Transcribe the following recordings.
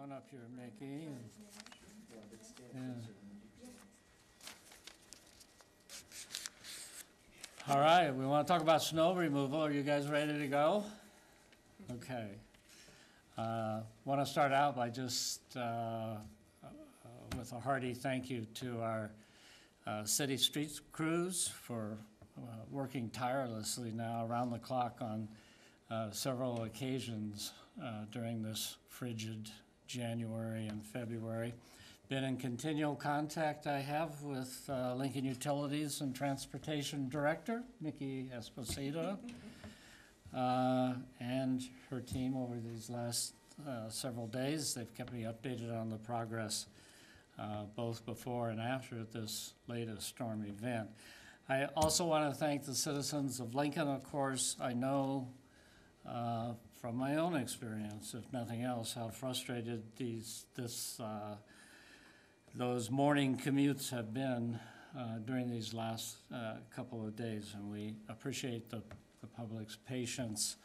on up here, Mickey. Yeah. All right, we want to talk about snow removal. Are you guys ready to go? Okay. Want to start out by just with a hearty thank you to our city street crews for working tirelessly now around the clock on several occasions during this frigid January and February. Been in continual contact I have with Lincoln Utilities and Transportation Director, Mickey Esposito, and her team over these last several days. They've kept me updated on the progress both before and after this latest storm event. I also want to thank the citizens of Lincoln, of course. I know from my own experience, if nothing else, how frustrated those morning commutes have been during these last couple of days, and we appreciate the public's patience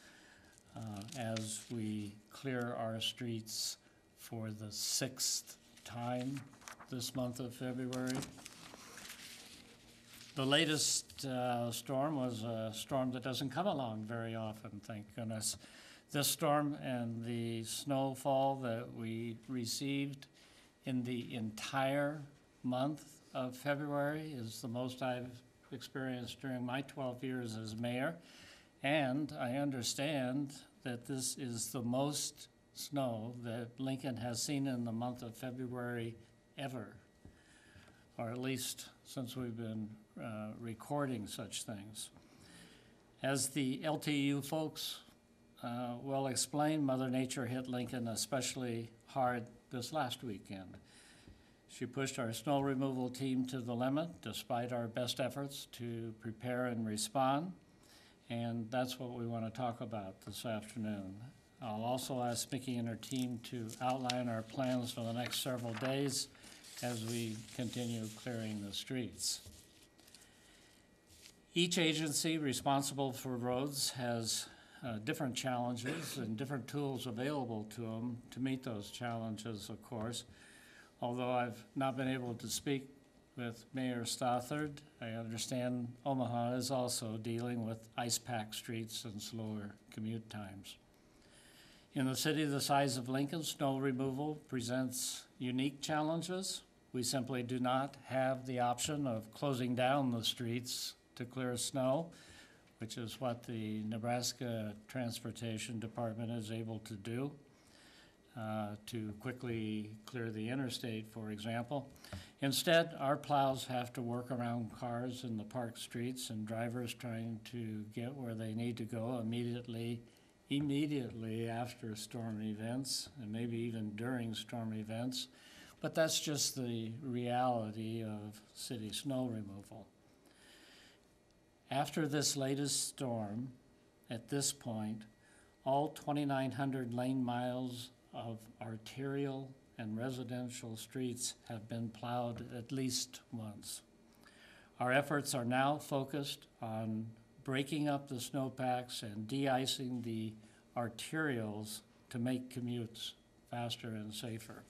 as we clear our streets for the 6th time this month of February. The latest storm was a storm that doesn't come along very often, thank goodness. This storm and the snowfall that we received in the entire month of February is the most I've experienced during my 12 years as mayor. And I understand that this is the most snow that Lincoln has seen in the month of February ever, or at least since we've been recording such things. As the LTU folks will explain, Mother Nature hit Lincoln especially hard this last weekend. She pushed our snow removal team to the limit despite our best efforts to prepare and respond, and that's what we want to talk about this afternoon. I'll also ask Mickey and her team to outline our plans for the next several days as we continue clearing the streets. Each agency responsible for roads has different challenges and different tools available to them to meet those challenges, of course. Although I've not been able to speak with Mayor Stothard, I understand Omaha is also dealing with ice-packed streets and slower commute times. In a city the size of Lincoln, snow removal presents unique challenges. We simply do not have the option of closing down the streets to clear snow, which is what the Nebraska Transportation Department is able to do to quickly clear the interstate, for example. Instead, our plows have to work around cars in the parked streets and drivers trying to get where they need to go immediately after storm events, and maybe even during storm events. But that's just the reality of city snow removal. After this latest storm, at this point, all 2,900 lane miles of arterial and residential streets have been plowed at least once. Our efforts are now focused on breaking up the snowpacks and de-icing the arterials to make commutes faster and safer.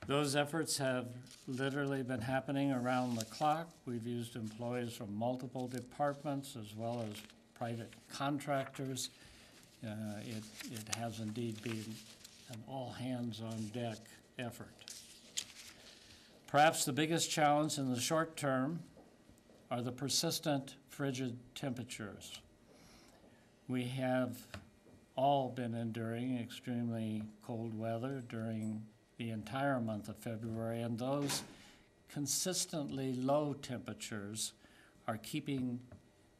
Those efforts have literally been happening around the clock. We've used employees from multiple departments as well as private contractors. It has indeed been an all-hands-on-deck effort. Perhaps the biggest challenge in the short term are the persistent frigid temperatures. We have all been enduring extremely cold weather during the entire month of February, and those consistently low temperatures are keeping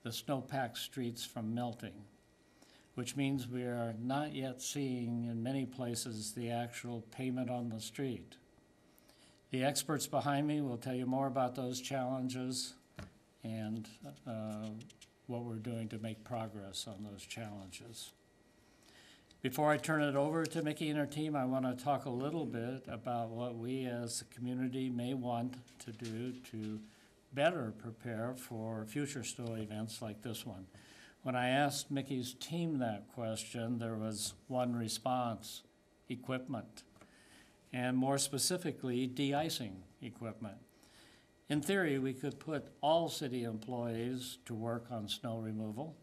the snow-packed streets from melting, which means we are not yet seeing in many places the actual pavement on the street. The experts behind me will tell you more about those challenges and what we're doing to make progress on those challenges. Before I turn it over to Mickey and her team, I want to talk a little bit about what we as a community may want to do to better prepare for future snow events like this one. When I asked Mickey's team that question, there was one response: equipment. and more specifically, de-icing equipment. In theory, we could put all city employees to work on snow removal,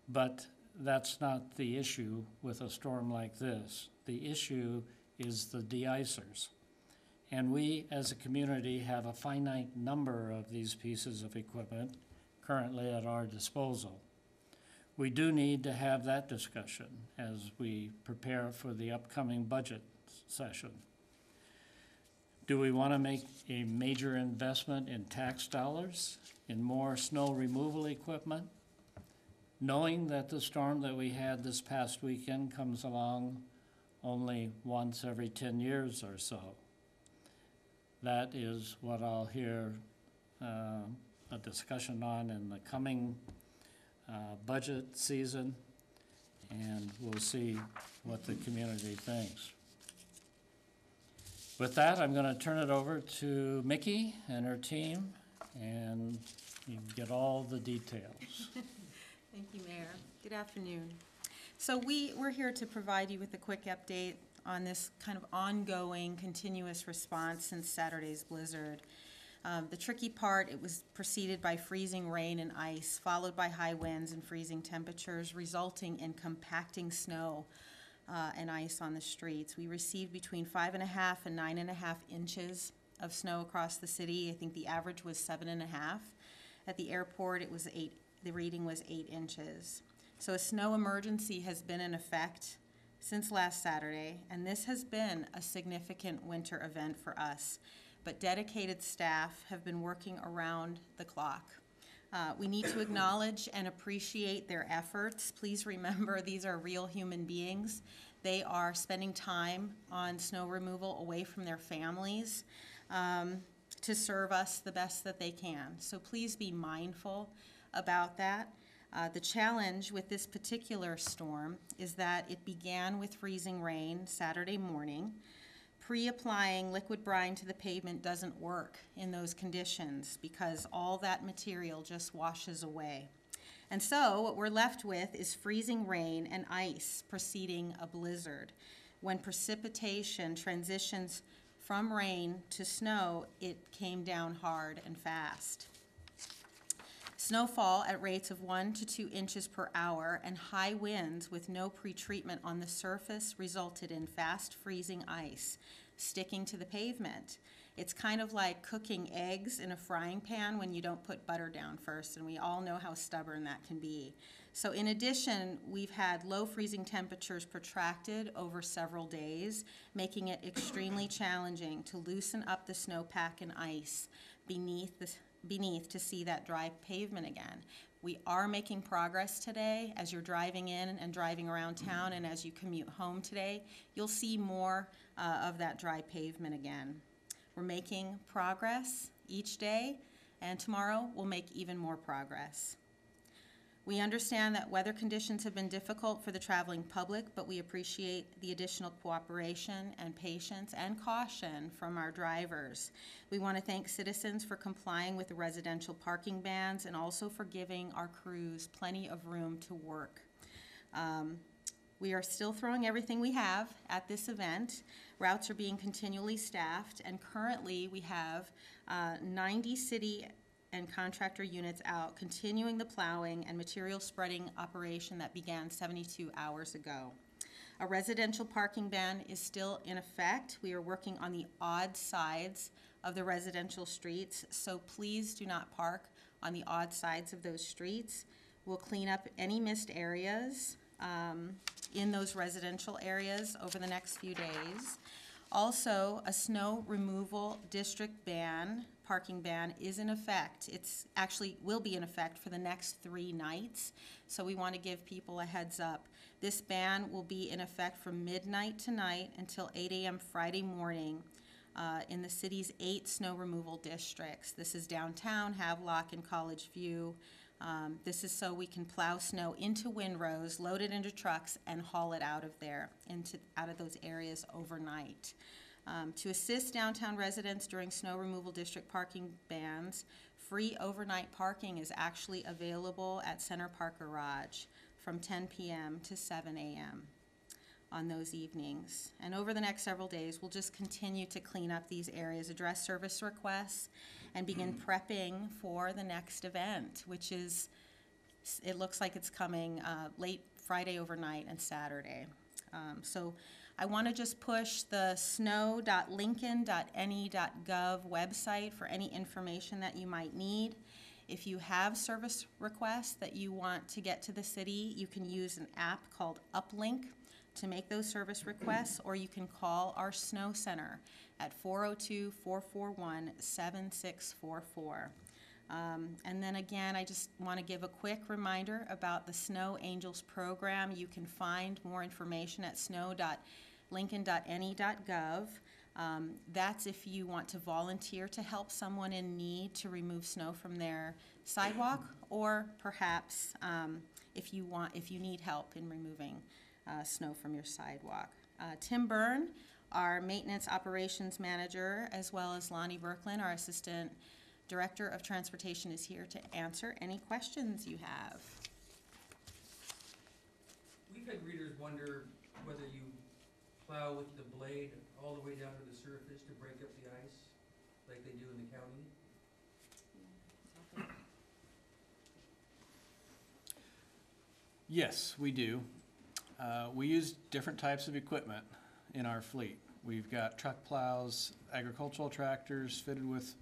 but that's not the issue with a storm like this. The issue is the de-icers. And we, as a community, have a finite number of these pieces of equipment currently at our disposal. We do need to have that discussion as we prepare for the upcoming budget session. Do we want to make a major investment in tax dollars, in more snow removal equipment, knowing that the storm that we had this past weekend comes along only once every 10 years or so? That is what I'll hear a discussion on in the coming budget season, and we'll see what the community thinks. With that, I'm going to turn it over to Mickey and her team, and you can get all the details. Thank you, Mayor. Good afternoon. So we're here to provide you with a quick update on this kind of ongoing, continuous response since Saturday's blizzard. The tricky part, it was preceded by freezing rain and ice, followed by high winds and freezing temperatures, resulting in compacting snow and ice on the streets. We received between 5.5 and 9.5 inches of snow across the city. I think the average was 7.5. At the airport, it was 8. The reading was 8 inches. So a snow emergency has been in effect since last Saturday, and this has been a significant winter event for us. But dedicated staff have been working around the clock. We need to acknowledge and appreciate their efforts. Please remember, these are real human beings. They are spending time on snow removal away from their families to serve us the best that they can. So please be mindful about that. The challenge with this particular storm is that it began with freezing rain Saturday morning. Pre-applying liquid brine to the pavement doesn't work in those conditions because all that material just washes away. And so what we're left with is freezing rain and ice preceding a blizzard. When precipitation transitions from rain to snow, it came down hard and fast. Snowfall at rates of 1 to 2 inches per hour and high winds with no pretreatment on the surface resulted in fast freezing ice sticking to the pavement. It's kind of like cooking eggs in a frying pan when you don't put butter down first, and we all know how stubborn that can be. So in addition, we've had low freezing temperatures protracted over several days, making it extremely challenging to loosen up the snowpack and ice beneath to see that dry pavement again. We are making progress today. As you're driving in and driving around town and as you commute home today, you'll see more of that dry pavement again. We're making progress each day, and tomorrow we'll make even more progress. We understand that weather conditions have been difficult for the traveling public, but we appreciate the additional cooperation and patience and caution from our drivers. We want to thank citizens for complying with the residential parking bans and also for giving our crews plenty of room to work. We are still throwing everything we have at this event. Routes are being continually staffed, and currently we have 90 city and contractor units out, continuing the plowing and material spreading operation that began 72 hours ago. A residential parking ban is still in effect. We are working on the odd sides of the residential streets, so please do not park on the odd sides of those streets. We'll clean up any missed areas in those residential areas over the next few days. Also, a snow removal district ban, parking ban, is in effect. It's actually will be in effect for the next 3 nights, so we want to give people a heads up. This ban will be in effect from midnight tonight until 8 a.m. Friday morning in the city's 8 snow removal districts. This is downtown, Havelock, and College View. This is so we can plow snow into windrows, load it into trucks, and haul it out of there, out of those areas overnight. To assist downtown residents during snow removal district parking bans, free overnight parking is actually available at Center Park Garage from 10 p.m. to 7 a.m. on those evenings. And over the next several days, we'll just continue to clean up these areas, address service requests, and begin prepping for the next event, which is, it looks like it's coming late Friday overnight and Saturday. So I want to just push the snow.lincoln.ne.gov website for any information that you might need. If you have service requests that you want to get to the city, you can use an app called Uplink to make those service requests, or you can call our snow center at 402-441-7644. And then again, I just want to give a quick reminder about the Snow Angels program. You can find more information at snow.lincoln.ne.gov. That's if you want to volunteer to help someone in need to remove snow from their sidewalk, or perhaps if you need help in removing snow from your sidewalk. Tim Byrne, our maintenance operations manager, as well as Lonnie Berklin, our assistant director of transportation, is here to answer any questions you have. We've had readers wonder whether you plow with the blade all the way down to the surface to break up the ice, like they do in the county. Yes, we do. We use different types of equipment in our fleet. We've got truck plows, agricultural tractors fitted with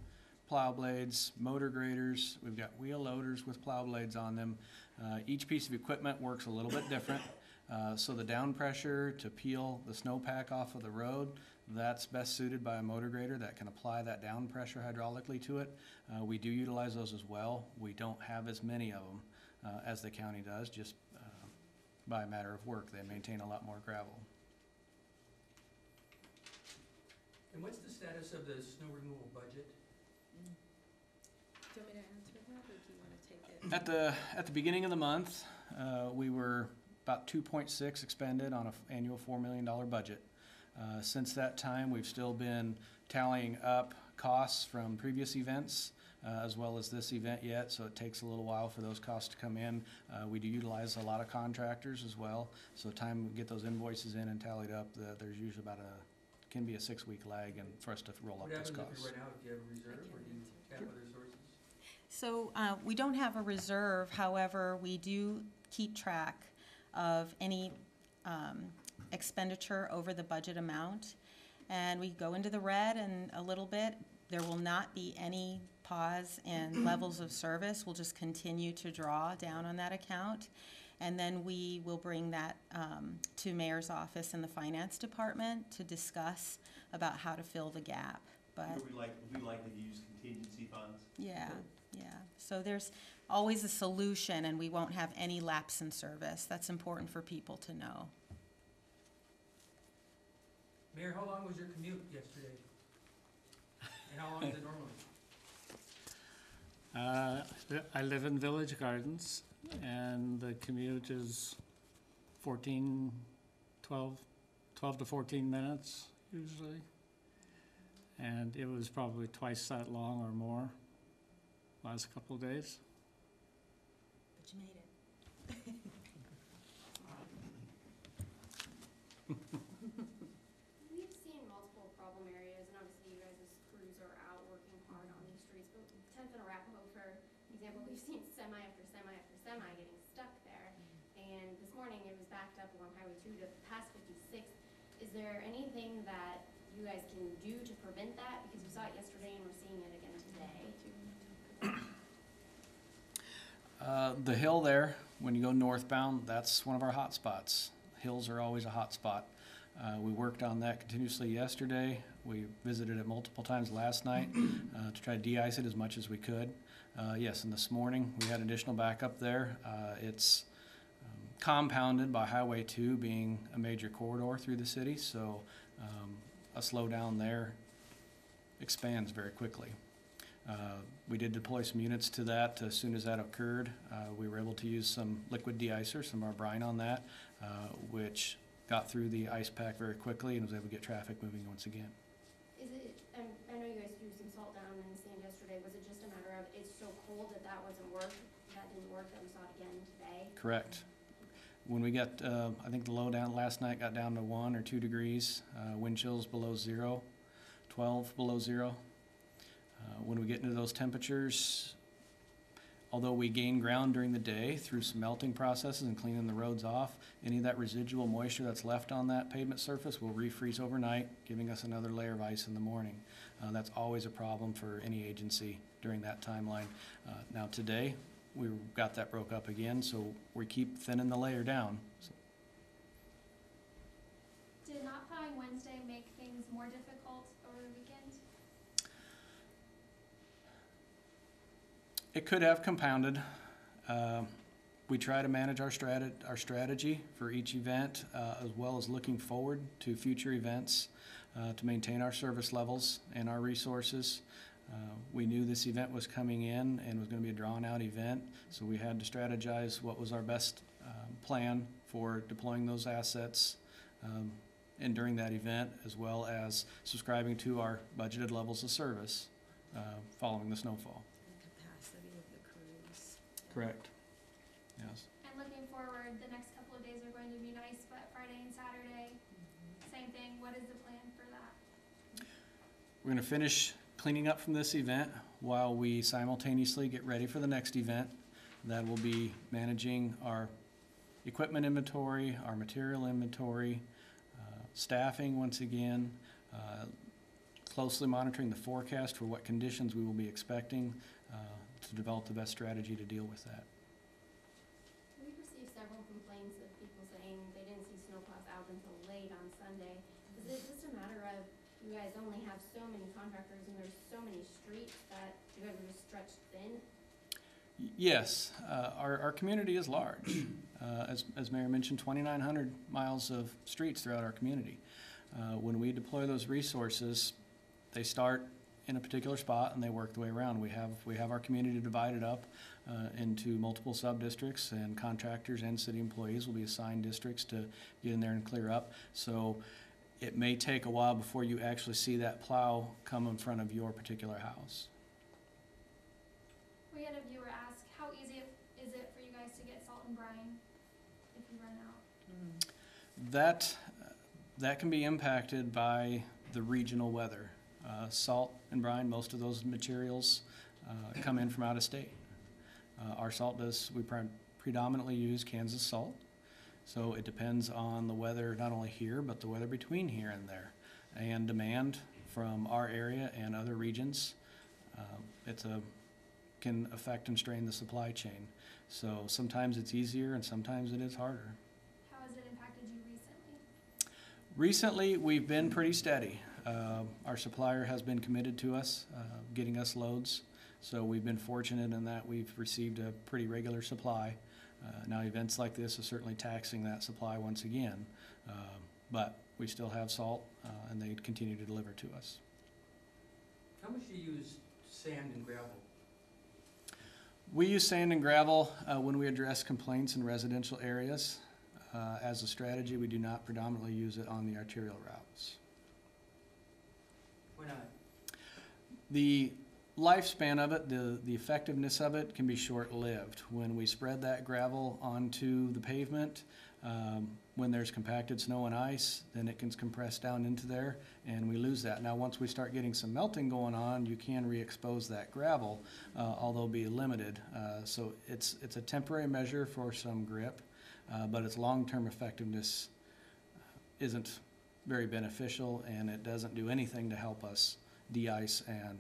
plow blades, motor graders. We've got wheel loaders with plow blades on them. Each piece of equipment works a little bit different. So the down pressure to peel the snowpack off of the road, that's best suited by a motor grader that can apply that down pressure hydraulically to it. We do utilize those as well. We don't have as many of them as the county does, just by a matter of work. They maintain a lot more gravel. And what's the status of the snow removal budget? Do you want me to answer that, or do you want to take it? At the beginning of the month, we were about 2.6 expended on an annual $4 million budget. Since that time, we've still been tallying up costs from previous events as well as this event yet, so it takes a little while for those costs to come in. We do utilize a lot of contractors as well, so time we get those invoices in and tallied up, there's usually about can be a 6-week lag and for us to roll up those What costs. happens if you run out? Do you have a reserve, or do you have other sources? So we don't have a reserve, however, we do keep track of any expenditure over the budget amount. And we go into the red in a little bit. There will not be any pause in levels of service. We'll just continue to draw down on that account. And then we will bring that to Mayor's office and the finance department to discuss about how to fill the gap. But Would we likely to use contingency funds? yeah, yeah. So there's always a solution, and we won't have any lapse in service. That's important for people to know. Mayor, how long was your commute yesterday? And how long is it normally? I live in Village Gardens, and the commute is 12 to 14 minutes usually. And it was probably twice that long or more last couple of days. But you made it. We've seen multiple problem areas, and obviously you guys as crews are out working hard on these streets, but 10th and Arapahoe, for example, we've seen semi after semi after semi getting stuck there. And this morning it was backed up along Highway 2 to past 56. Is there anything that you guys can do to prevent that? Because we saw it yesterday and we're seeing it again today. The hill there, when you go northbound, that's one of our hot spots. Hills are always a hot spot. We worked on that continuously yesterday. We visited it multiple times last night to try to de-ice it as much as we could. Yes, and this morning we had additional backup there. It's compounded by Highway 2 being a major corridor through the city, so a slowdown there expands very quickly. We did deploy some units to that as soon as that occurred. We were able to use some liquid de-icer, some of our brine on that, which got through the ice pack very quickly and was able to get traffic moving once again. Is it, I know you guys threw some salt down in the sand yesterday. Was it just a matter of it's so cold that wasn't work, that didn't work, that we saw it again today? Correct. When we got, I think the low down last night got down to 1 or 2 degrees, wind chills below 0, 12 below 0. When we get into those temperatures, although we gain ground during the day through some melting processes and cleaning the roads off, any of that residual moisture that's left on that pavement surface will refreeze overnight, giving us another layer of ice in the morning. That's always a problem for any agency during that timeline. Now today, we got that broke up again, so we keep thinning the layer down. So Did not plowing Wednesday make things more difficult over the weekend? it could have compounded. We try to manage our strategy for each event, as well as looking forward to future events to maintain our service levels and our resources. We knew this event was coming in and was going to be a drawn-out event, so we had to strategize what was our best plan for deploying those assets and during that event, as well as subscribing to our budgeted levels of service following the snowfall. Capacity of the crews. Correct. Yes. And looking forward, the next couple of days are going to be nice, but Friday and Saturday, same thing. What is the plan for that? We're going to finish cleaning up from this event while we simultaneously get ready for the next event. That will be managing our equipment inventory, our material inventory, staffing once again, closely monitoring the forecast for what conditions we will be expecting to develop the best strategy to deal with that. We've received several complaints of people saying they didn't see snowplows out until late on Sunday. Is it just a matter of you guys only have so many contractors and there's so many streets that you guys are just stretched thin? Yes, our community is large. As Mayor mentioned, 2,900 miles of streets throughout our community. When we deploy those resources, they start in a particular spot and they work their way around. We have our community divided up into multiple sub-districts, and contractors and city employees will be assigned districts to get in there and clear up. So it may take a while before you actually see that plow come in front of your particular house. We had a viewer ask, how easy is it for you guys to get salt and brine if you run out? That can be impacted by the regional weather. Salt and brine, most of those materials come in from out of state. Our salt we predominantly use Kansas salt. So it depends on the weather, not only here, but the weather between here and there, and demand from our area and other regions. Can affect and strain the supply chain. So sometimes it's easier and sometimes it is harder. How has it impacted you recently? Recently, we've been pretty steady. Our supplier has been committed to us, getting us loads. So we've been fortunate in that we've received a pretty regular supply. Now events like this are certainly taxing that supply once again, but we still have salt and they continue to deliver to us. How much do you use sand and gravel? We use sand and gravel when we address complaints in residential areas. As a strategy, we do not predominantly use it on the arterial routes. Why not? The lifespan of it, the effectiveness of it can be short-lived. When we spread that gravel onto the pavement, when there's compacted snow and ice, then it can compress down into there and we lose that. Now once we start getting some melting going on, you can re-expose that gravel, although be limited. So it's a temporary measure for some grip, but its long-term effectiveness isn't very beneficial, and it doesn't do anything to help us de-ice and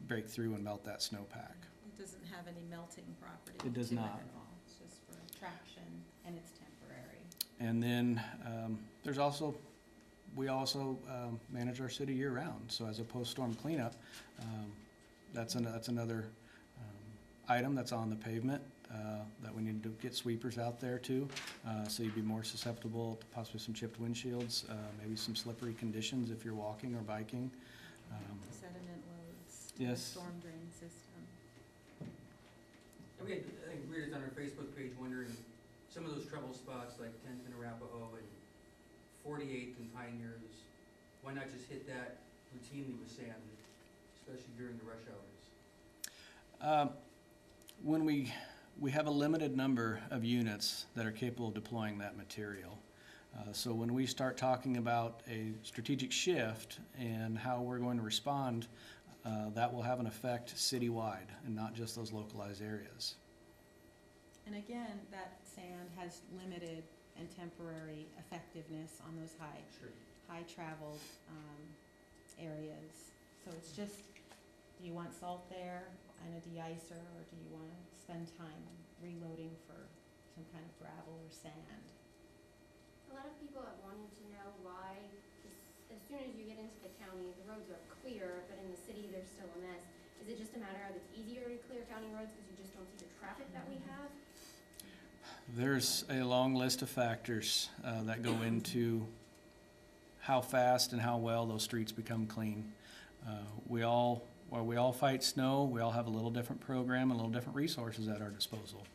break through and melt that snowpack. It doesn't have any melting property It does to not. at all. It's just for traction and it's temporary. And then we also manage our city year-round. So as a post-storm cleanup, that's another item that's on the pavement that we need to get sweepers out there too. So you'd be more susceptible to possibly some chipped windshields, maybe some slippery conditions if you're walking or biking. Sediment loads. in the Yes. Storm drain system. And we had, I think, readers on our Facebook page wondering, some of those trouble spots like 10th and Arapahoe and 48th and Pioneers, why not just hit that routinely with sand, especially during the rush hours? When we have a limited number of units that are capable of deploying that material. So when we start talking about a strategic shift and how we're going to respond, that will have an effect citywide and not just those localized areas. And again, that sand has limited and temporary effectiveness on those Sure. high traveled, areas. So it's just, do you want salt there and a de-icer, or do you wanna spend time reloading for some kind of gravel or sand? A lot of people have wanted to know why, as soon as you get into the county, the roads are clear, but in the city, they're still a mess. Is it just a matter of it's easier to clear county roads because you just don't see the traffic that we have? There's a long list of factors that go into how fast and how well those streets become clean. While we all fight snow, we all have a little different program and a little different resources at our disposal.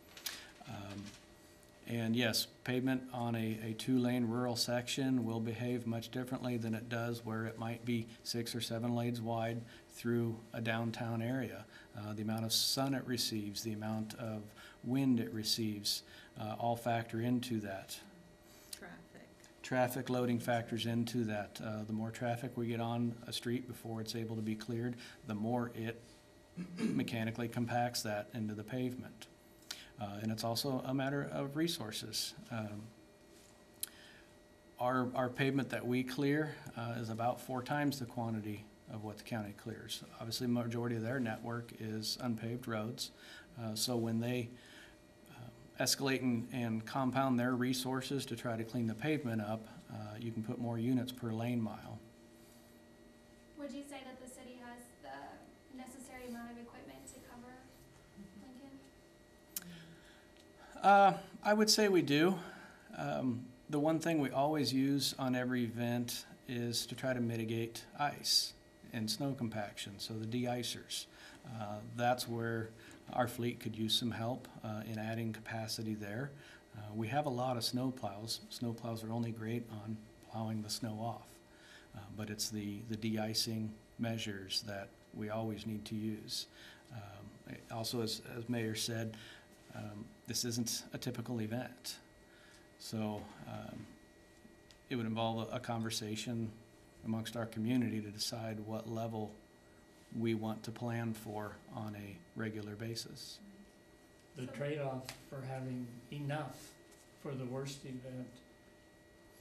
And yes, pavement on a two-lane rural section will behave much differently than it does where it might be 6 or 7 lanes wide through a downtown area. The amount of sun it receives, the amount of wind it receives, all factor into that. Traffic. Traffic loading factors into that. The more traffic we get on a street before it's able to be cleared, the more it mechanically compacts that into the pavement. And it's also a matter of resources. Our pavement that we clear is about 4 times the quantity of what the county clears. Obviously, the majority of their network is unpaved roads. So when they escalate and compound their resources to try to clean the pavement up, you can put more units per lane mile. Would you say that the city has the necessary amount of equipment to cover Lincoln? I would say we do. The one thing we always use on every event is to try to mitigate ice and snow compaction, so the de-icers. That's where our fleet could use some help in adding capacity there. We have a lot of snow plows. Snow plows are only great on plowing the snow off, but it's the de-icing measures that we always need to use. Also, as Mayor said, this isn't a typical event. So it would involve a conversation amongst our community to decide what level we want to plan for on a regular basis. The trade-off for having enough for the worst event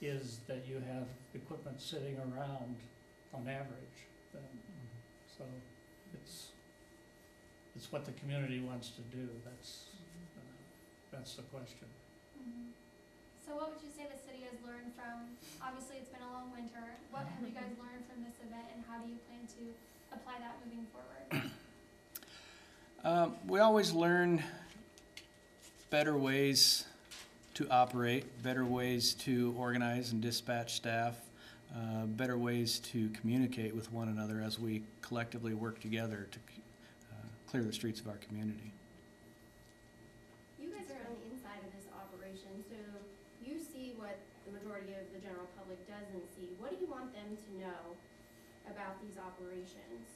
is that you have equipment sitting around on average then. So it's what the community wants to do. That's the question. Mm-hmm. So what would you say the city has learned from, obviously it's been a long winter, what have you guys learned from this event and how do you plan to apply that moving forward? We always learn better ways to operate, better ways to organize and dispatch staff, better ways to communicate with one another as we collectively work together to clear the streets of our community. You guys are on the inside of this operation, so you see what the majority of the general public doesn't see. What do you want them to know about these operations?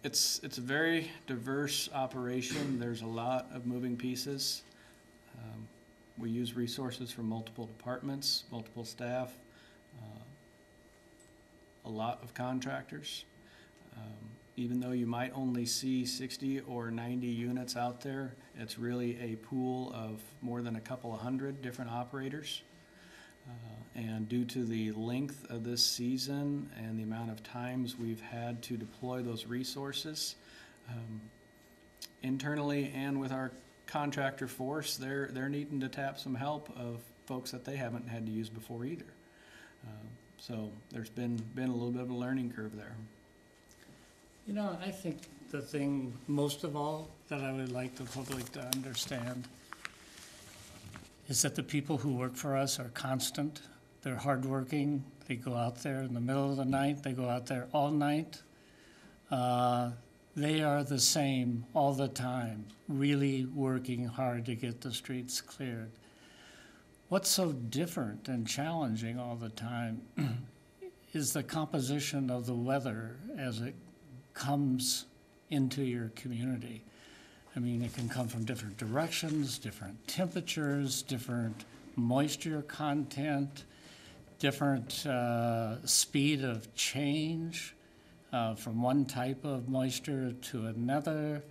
It's a very diverse operation. There's a lot of moving pieces. We use resources from multiple departments, multiple staff, a lot of contractors. Even though you might only see 60 or 90 units out there, it's really a pool of more than a couple of hundred different operators. And due to the length of this season and the amount of times we've had to deploy those resources, internally and with our contractor force, they're needing to tap some help of folks that they haven't had to use before either. So there's been a little bit of a learning curve there. You know, I think the thing most of all that I would like the public to understand is that the people who work for us are constant. They're hardworking. They go out there in the middle of the night. They go out there all night. They are the same all the time, really working hard to get the streets cleared. What's so different and challenging all the time is the composition of the weather as it comes into your community. I mean, it can come from different directions, different temperatures, different moisture content, different speed of change from one type of moisture to another.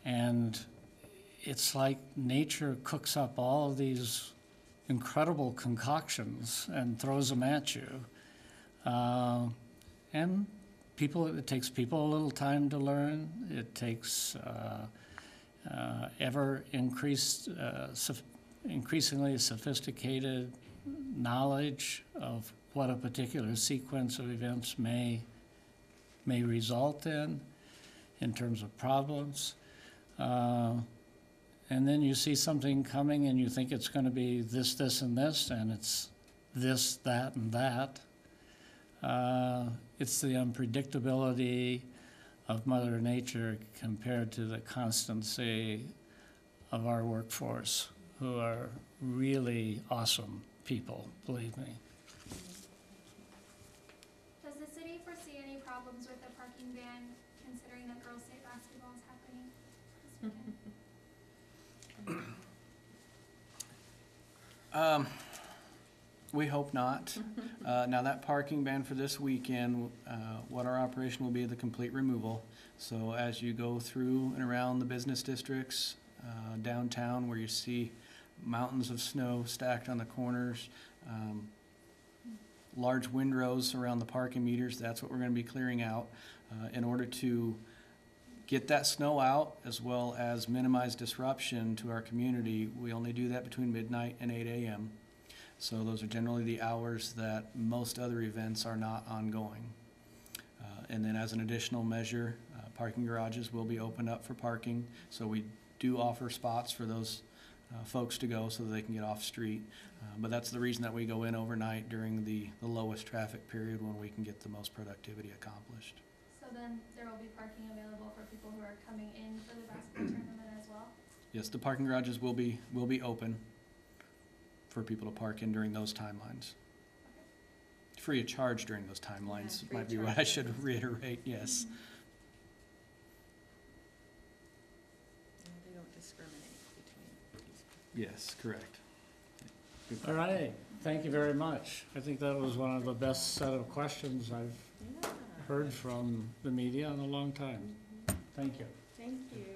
And it's like nature cooks up all of these incredible concoctions and throws them at you. And it takes people a little time to learn. It takes increasingly sophisticated knowledge of what a particular sequence of events may result in terms of problems. And then you see something coming and you think it's going to be this, this, and this, and it's this, that, and that. It's the unpredictability of Mother Nature compared to the constancy of our workforce, who are really awesome people, believe me. Does the city foresee any problems with the parking ban, considering that girls' state basketball is happening this weekend? We hope not. Now, that parking ban for this weekend, what our operation will be, the complete removal. So as you go through and around the business districts, downtown, where you see mountains of snow stacked on the corners, large windrows around the parking meters, that's what we're going to be clearing out in order to get that snow out, as well as minimize disruption to our community. We only do that between midnight and 8 a.m. So those are generally the hours that most other events are not ongoing. And then as an additional measure, parking garages will be opened up for parking. So we do offer spots for those folks to go so that they can get off street. But that's the reason that we go in overnight during the lowest traffic period, when we can get the most productivity accomplished. So then there will be parking available for people who are coming in for the basketball tournament as well? Yes, the parking garages will be open for people to park in during those timelines. Free of charge during those timelines, Yeah, free might of be what charge. I should reiterate, yes. They don't discriminate between these. Yes, correct. Good All right, thank you very much. I think that was one of the best set of questions I've Yeah, heard from the media in a long time. Thank you. thank you.